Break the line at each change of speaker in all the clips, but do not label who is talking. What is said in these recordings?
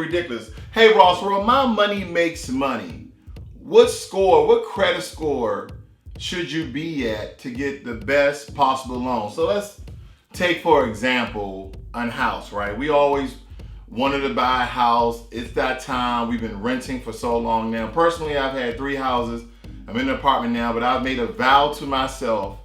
ridiculous. Hey Ross, well, my money makes money. What credit score should you be at to get the best possible loan? So let's take, for example, a house, right? We always wanted to buy a house. It's that time. We've been renting for so long now. Personally, I've had 3 houses. I'm in an apartment now, but I've made a vow to myself,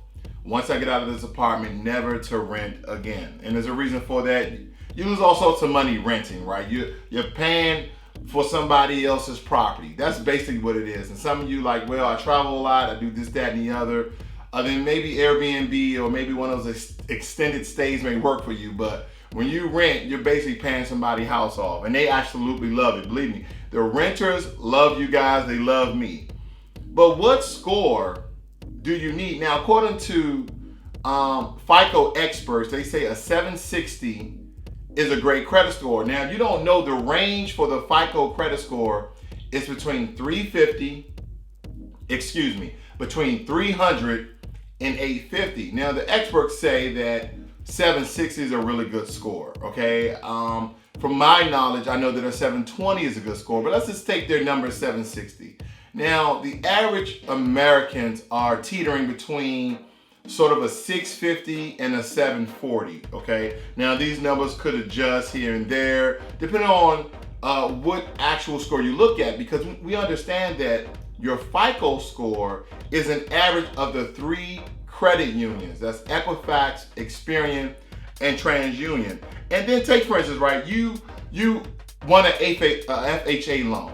once I get out of this apartment, never to rent again. And there's a reason for that. You lose all sorts of money renting, right? You're paying for somebody else's property. That's basically what it is. And some of you like, well, I travel a lot, I do this, that, and the other. Then maybe Airbnb or maybe one of those extended stays may work for you. But when you rent, you're basically paying somebody's house off. And they absolutely love it. Believe me, the renters love you guys. They love me. But what score do you need? Now, according to FICO experts, they say a 760 is a great credit score. Now, if you don't know, the range for the FICO credit score is between 300 and 850. Now, the experts say that 760 is a really good score, okay? From my knowledge, I know that a 720 is a good score, but let's just take their number 760. Now, the average Americans are teetering between sort of a 650 and a 740, okay? Now, these numbers could adjust here and there, depending on what actual score you look at, because we understand that your FICO score is an average of the 3 credit unions. That's Equifax, Experian, and TransUnion. And then take, for instance, right, you want an FHA loan,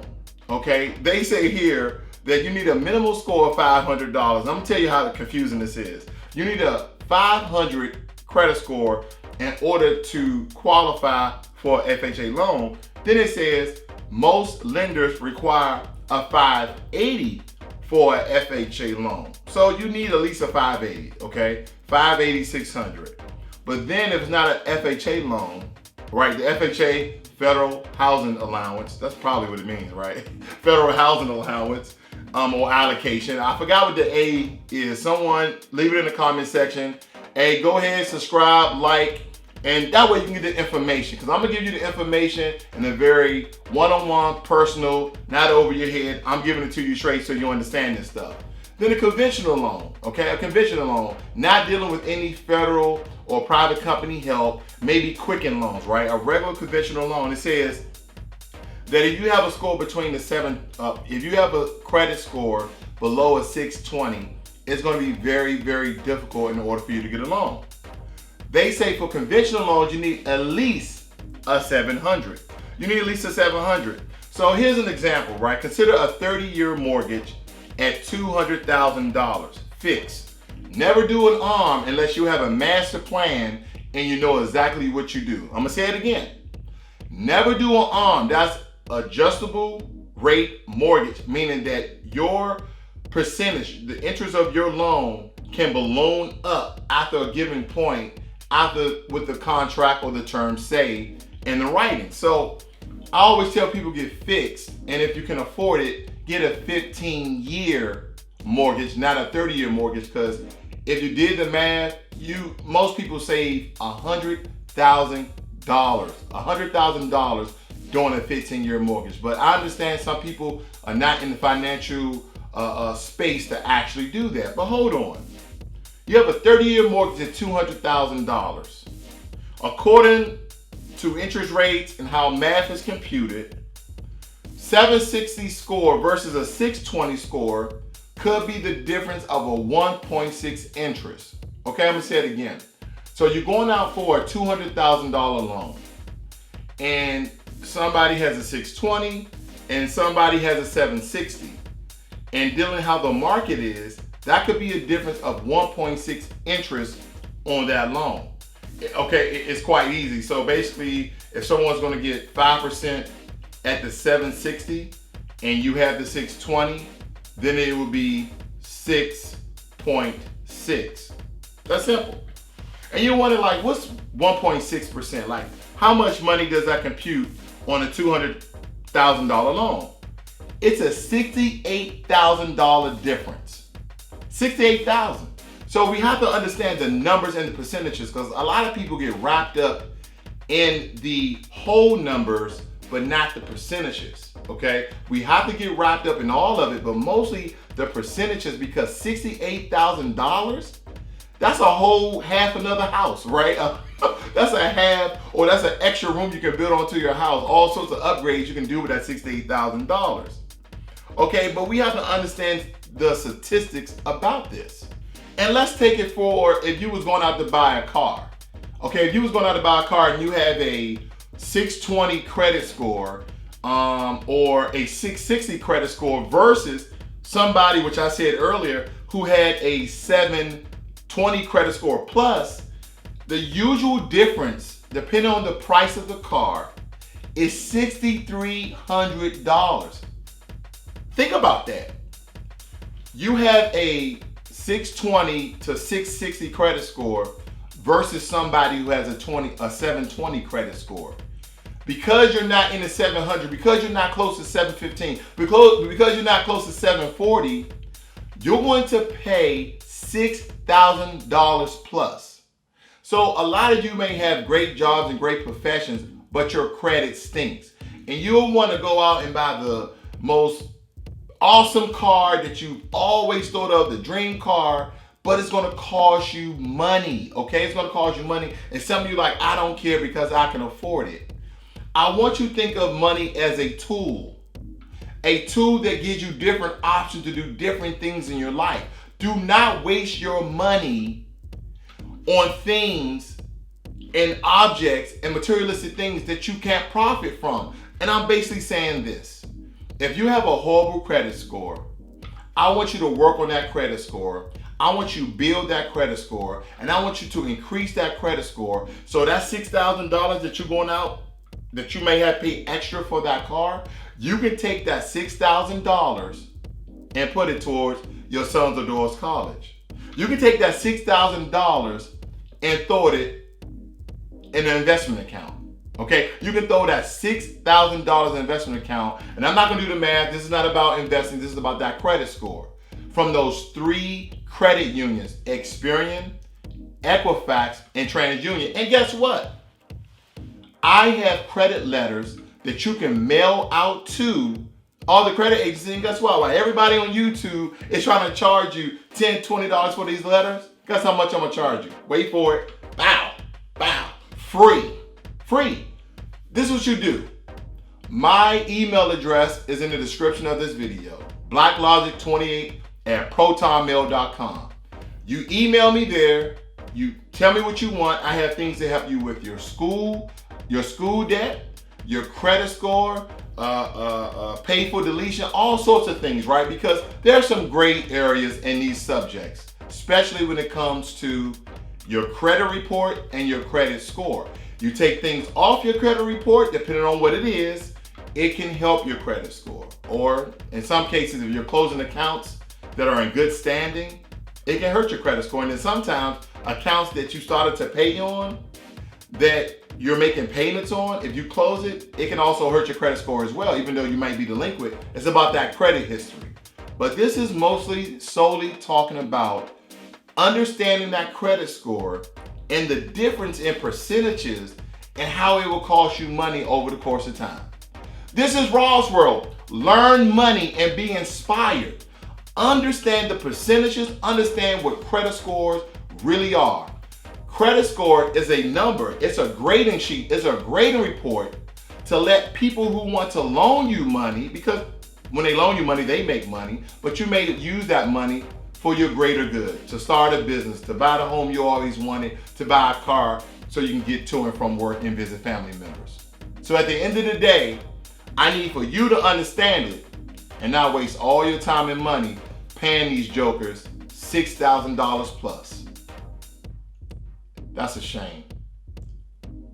okay? They say here that you need a minimal score of $500. I'm gonna tell you how confusing this is. You need a 500 credit score in order to qualify for an FHA loan. Then it says most lenders require a 580 for an FHA loan. So you need at least a 580, okay? 580, 600. But then if it's not an FHA loan, right? The FHA, Federal Housing Allowance, that's probably what it means, right? Federal Housing Allowance or allocation. I forgot what the A is. Someone leave it in the comment section. Hey, go ahead, subscribe, like, and that way you can get the information, because I'm gonna give you the information in a very one-on-one, personal, not over your head. I'm giving it to you straight so you understand this stuff. Then a conventional loan, okay? A conventional loan, not dealing with any federal or private company help, maybe Quicken loans, right? A regular conventional loan. It says that if you have a score between if you have a credit score below a 620, it's gonna be very, very difficult in order for you to get a loan. They say for conventional loans, you need at least a 700. You need at least a 700. So here's an example, right? Consider a 30-year mortgage at $200,000 fixed. Never do an ARM unless you have a master plan and you know exactly what you do. I'm gonna say it again. Never do an ARM. That's adjustable rate mortgage, meaning that your percentage, the interest of your loan, can balloon up after a given point, after what the contract or the terms say in the writing. So I always tell people get fixed, and if you can afford it, get a 15-year mortgage, not a 30-year mortgage, because if you did the math, most people save $100,000 doing a 15-year mortgage. But I understand some people are not in the financial space to actually do that. But hold on. You have a 30-year mortgage at $200,000. According to interest rates and how math is computed, 760 score versus a 620 score could be the difference of a 1.6 interest. Okay, I'm gonna say it again. So you're going out for a $200,000 loan, and somebody has a 620 and somebody has a 760. And dealing how the market is, that could be a difference of 1.6 interest on that loan. Okay, it's quite easy. So basically, if someone's gonna get 5% at the 760 and you have the 620, then it would be 6.6. That's simple. And you're wondering, like, what's 1.6%? Like, how much money does that compute on a $200,000 loan? It's a $68,000 difference. $68,000. So we have to understand the numbers and the percentages, because a lot of people get wrapped up in the whole numbers but not the percentages, okay? We have to get wrapped up in all of it, but mostly the percentages, because $68,000, that's a whole half another house, right? That's a half, or that's an extra room you can build onto your house. All sorts of upgrades you can do with that $68,000. Okay, but we have to understand the statistics about this. And let's take it for if you was going out to buy a car. Okay, if you was going out to buy a car and you have a 620 credit score or a 660 credit score versus somebody, which I said earlier, who had a 720 credit score plus, the usual difference, depending on the price of the car, is $6,300. Think about that. You have a 620 to 660 credit score versus somebody who has a 720 credit score. Because you're not in the 700, because you're not close to 715, because you're not close to 740, you're going to pay $6,000 plus. So a lot of you may have great jobs and great professions, but your credit stinks. And you'll want to go out and buy the most awesome car that you've always thought of, the dream car, but it's going to cost you money, okay? It's going to cost you money. And some of you like, I don't care because I can afford it. I want you to think of money as a tool that gives you different options to do different things in your life. Do not waste your money on things and objects and materialistic things that you can't profit from. And I'm basically saying this. If you have a horrible credit score, I want you to work on that credit score. I want you to build that credit score, and I want you to increase that credit score. So that $6,000 that you're going out, that you may have paid extra for that car, you can take that $6,000 and put it towards your son's or daughter's college. You can take that $6,000 and throw it in an investment account. Okay, you can throw that $6,000 investment account, and I'm not going to do the math. This is not about investing. This is about that credit score. From those 3 credit unions, Experian, Equifax, and TransUnion. And guess what? I have credit letters that you can mail out to all the credit agencies. And guess what? While everybody on YouTube is trying to charge you $10, $20 for these letters, guess how much I'm going to charge you? Wait for it. Bow, bow. Free. This is what you do. My email address is in the description of this video. blacklogic28@protonmail.com. You email me there. You tell me what you want. I have things to help you with your school debt, your credit score, pay for deletion, all sorts of things, right? Because there are some gray areas in these subjects, especially when it comes to your credit report and your credit score. You take things off your credit report, depending on what it is, it can help your credit score. Or in some cases, if you're closing accounts that are in good standing, it can hurt your credit score. And then sometimes accounts that you started to pay on, that you're making payments on, if you close it, it can also hurt your credit score as well, even though you might be delinquent. It's about that credit history. But this is solely talking about understanding that credit score and the difference in percentages and how it will cost you money over the course of time. This is Raw's World. Learn money and be inspired. Understand the percentages, understand what credit scores really are. Credit score is a number, it's a grading sheet, it's a grading report to let people who want to loan you money, because when they loan you money, they make money, but you may use that money for your greater good, to start a business, to buy the home you always wanted, to buy a car so you can get to and from work and visit family members. So at the end of the day, I need for you to understand it and not waste all your time and money paying these jokers $6,000 plus. That's a shame.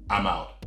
I'm out.